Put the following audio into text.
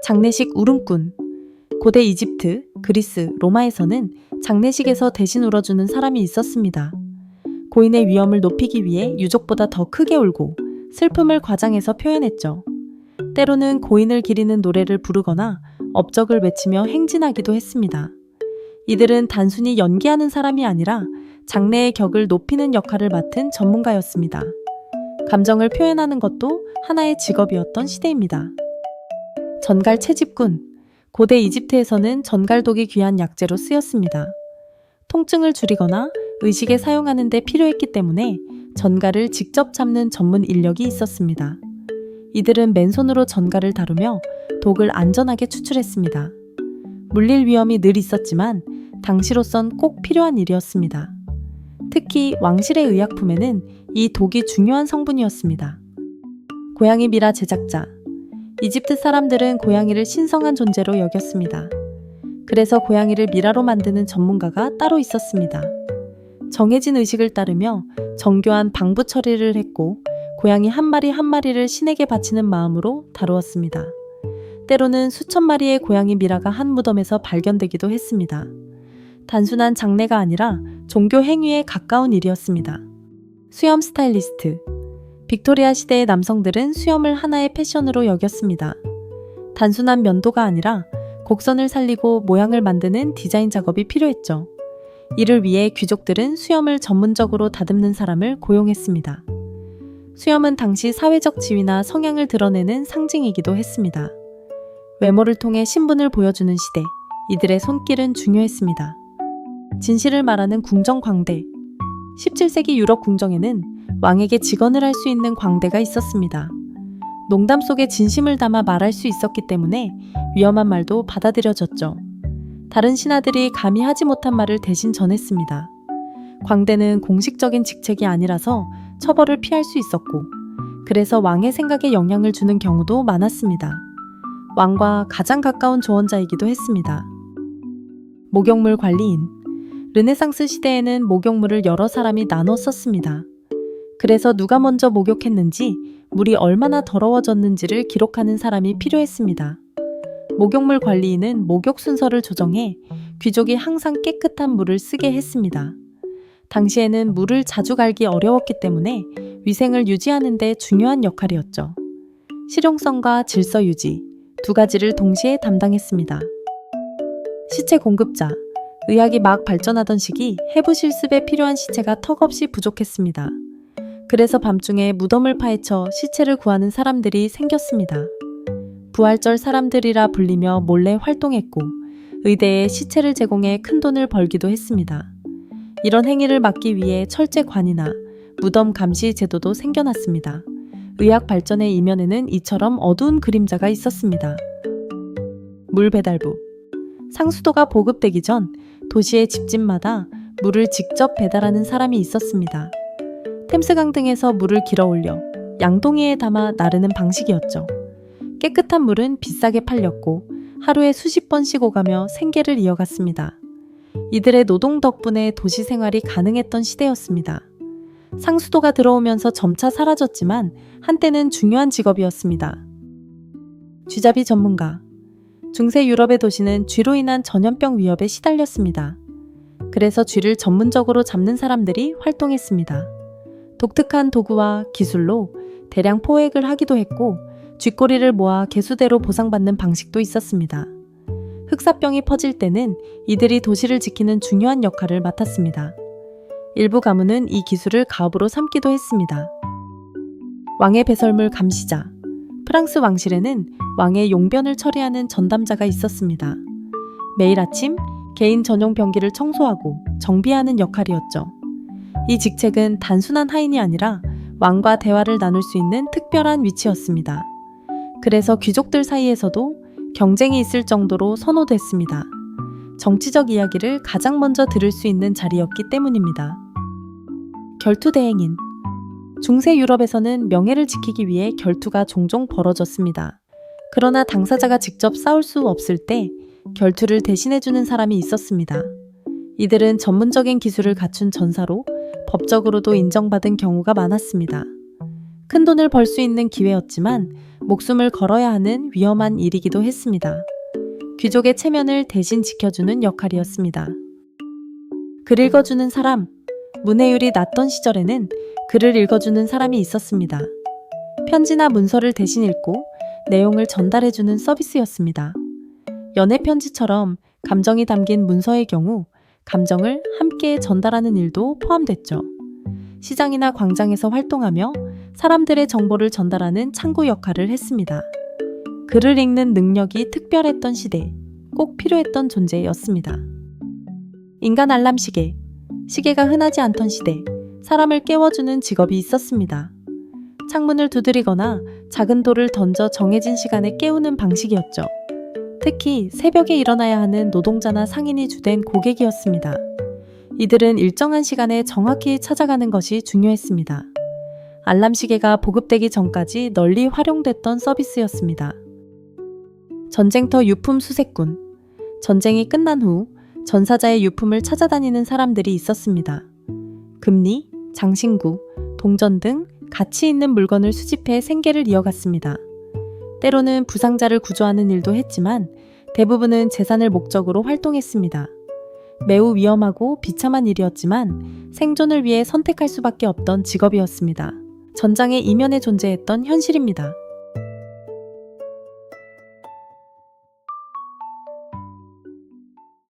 장례식 울음꾼. 고대 이집트, 그리스, 로마에서는 장례식에서 대신 울어주는 사람이 있었습니다. 고인의 위험을 높이기 위해 유족보다 더 크게 울고 슬픔을 과장해서 표현했죠. 때로는 고인을 기리는 노래를 부르거나 업적을 외치며 행진하기도 했습니다. 이들은 단순히 연기하는 사람이 아니라 장례의 격을 높이는 역할을 맡은 전문가였습니다. 감정을 표현하는 것도 하나의 직업이었던 시대입니다. 전갈 채집꾼. 고대 이집트에서는 전갈독이 귀한 약재로 쓰였습니다. 통증을 줄이거나 의식에 사용하는 데 필요했기 때문에 전갈을 직접 잡는 전문 인력이 있었습니다. 이들은 맨손으로 전갈을 다루며 독을 안전하게 추출했습니다. 물릴 위험이 늘 있었지만 당시로선 꼭 필요한 일이었습니다. 특히 왕실의 의약품에는 이 독이 중요한 성분이었습니다. 고양이 미라 제작자. 이집트 사람들은 고양이를 신성한 존재로 여겼습니다. 그래서 고양이를 미라로 만드는 전문가가 따로 있었습니다. 정해진 의식을 따르며 정교한 방부 처리를 했고 고양이 한 마리 한 마리를 신에게 바치는 마음으로 다루었습니다. 때로는 수천 마리의 고양이 미라가 한 무덤에서 발견되기도 했습니다. 단순한 장례가 아니라 종교 행위에 가까운 일이었습니다. 수염 스타일리스트. 빅토리아 시대의 남성들은 수염을 하나의 패션으로 여겼습니다. 단순한 면도가 아니라 곡선을 살리고 모양을 만드는 디자인 작업이 필요했죠. 이를 위해 귀족들은 수염을 전문적으로 다듬는 사람을 고용했습니다. 수염은 당시 사회적 지위나 성향을 드러내는 상징이기도 했습니다. 외모를 통해 신분을 보여주는 시대, 이들의 손길은 중요했습니다. 진실을 말하는 궁정 광대. 17세기 유럽 궁정에는 왕에게 직언을 할 수 있는 광대가 있었습니다. 농담 속에 진심을 담아 말할 수 있었기 때문에 위험한 말도 받아들여졌죠. 다른 신하들이 감히 하지 못한 말을 대신 전했습니다. 광대는 공식적인 직책이 아니라서 처벌을 피할 수 있었고, 그래서 왕의 생각에 영향을 주는 경우도 많았습니다. 왕과 가장 가까운 조언자이기도 했습니다. 목욕물 관리인. 르네상스 시대에는 목욕물을 여러 사람이 나눠 썼습니다. 그래서 누가 먼저 목욕했는지, 물이 얼마나 더러워졌는지를 기록하는 사람이 필요했습니다. 목욕물 관리인은 목욕 순서를 조정해 귀족이 항상 깨끗한 물을 쓰게 했습니다. 당시에는 물을 자주 갈기 어려웠기 때문에 위생을 유지하는 데 중요한 역할이었죠. 실용성과 질서 유지, 두 가지를 동시에 담당했습니다. 시체 공급자. 의학이 막 발전하던 시기 해부 실습에 필요한 시체가 턱없이 부족했습니다. 그래서 밤중에 무덤을 파헤쳐 시체를 구하는 사람들이 생겼습니다. 부활절 사람들이라 불리며 몰래 활동했고 의대에 시체를 제공해 큰 돈을 벌기도 했습니다. 이런 행위를 막기 위해 철제관이나 무덤 감시 제도도 생겨났습니다. 의학 발전의 이면에는 이처럼 어두운 그림자가 있었습니다. 물 배달부. 상수도가 보급되기 전 도시의 집집마다 물을 직접 배달하는 사람이 있었습니다. 템스강 등에서 물을 길어 올려 양동이에 담아 나르는 방식이었죠. 깨끗한 물은 비싸게 팔렸고 하루에 수십 번씩 오가며 생계를 이어갔습니다. 이들의 노동 덕분에 도시 생활이 가능했던 시대였습니다. 상수도가 들어오면서 점차 사라졌지만 한때는 중요한 직업이었습니다. 쥐잡이 전문가. 중세 유럽의 도시는 쥐로 인한 전염병 위협에 시달렸습니다. 그래서 쥐를 전문적으로 잡는 사람들이 활동했습니다. 독특한 도구와 기술로 대량 포획을 하기도 했고 쥐꼬리를 모아 개수대로 보상받는 방식도 있었습니다. 흑사병이 퍼질 때는 이들이 도시를 지키는 중요한 역할을 맡았습니다. 일부 가문은 이 기술을 가업으로 삼기도 했습니다. 왕의 배설물 감시자. 프랑스 왕실에는 왕의 용변을 처리하는 전담자가 있었습니다. 매일 아침 개인 전용 변기를 청소하고 정비하는 역할이었죠. 이 직책은 단순한 하인이 아니라 왕과 대화를 나눌 수 있는 특별한 위치였습니다. 그래서 귀족들 사이에서도 경쟁이 있을 정도로 선호됐습니다. 정치적 이야기를 가장 먼저 들을 수 있는 자리였기 때문입니다. 결투대행인. 중세 유럽에서는 명예를 지키기 위해 결투가 종종 벌어졌습니다. 그러나 당사자가 직접 싸울 수 없을 때 결투를 대신해주는 사람이 있었습니다. 이들은 전문적인 기술을 갖춘 전사로 법적으로도 인정받은 경우가 많았습니다. 큰 돈을 벌 수 있는 기회였지만 목숨을 걸어야 하는 위험한 일이기도 했습니다. 귀족의 체면을 대신 지켜주는 역할이었습니다. 글 읽어주는 사람. 문해율이 낮던 시절에는 글을 읽어주는 사람이 있었습니다. 편지나 문서를 대신 읽고 내용을 전달해주는 서비스였습니다. 연애 편지처럼 감정이 담긴 문서의 경우 감정을 함께 전달하는 일도 포함됐죠. 시장이나 광장에서 활동하며 사람들의 정보를 전달하는 창구 역할을 했습니다. 글을 읽는 능력이 특별했던 시대, 꼭 필요했던 존재였습니다. 인간 알람 시계. 시계가 흔하지 않던 시대, 사람을 깨워주는 직업이 있었습니다. 창문을 두드리거나 작은 돌을 던져 정해진 시간에 깨우는 방식이었죠. 특히 새벽에 일어나야 하는 노동자나 상인이 주된 고객이었습니다. 이들은 일정한 시간에 정확히 찾아가는 것이 중요했습니다. 알람 시계가 보급되기 전까지 널리 활용됐던 서비스였습니다. 전쟁터 유품 수색군. 전쟁이 끝난 후 전사자의 유품을 찾아다니는 사람들이 있었습니다. 금리, 장신구, 동전 등 가치 있는 물건을 수집해 생계를 이어갔습니다. 때로는 부상자를 구조하는 일도 했지만 대부분은 재산을 목적으로 활동했습니다. 매우 위험하고 비참한 일이었지만 생존을 위해 선택할 수밖에 없던 직업이었습니다. 전장의 이면에 존재했던 현실입니다.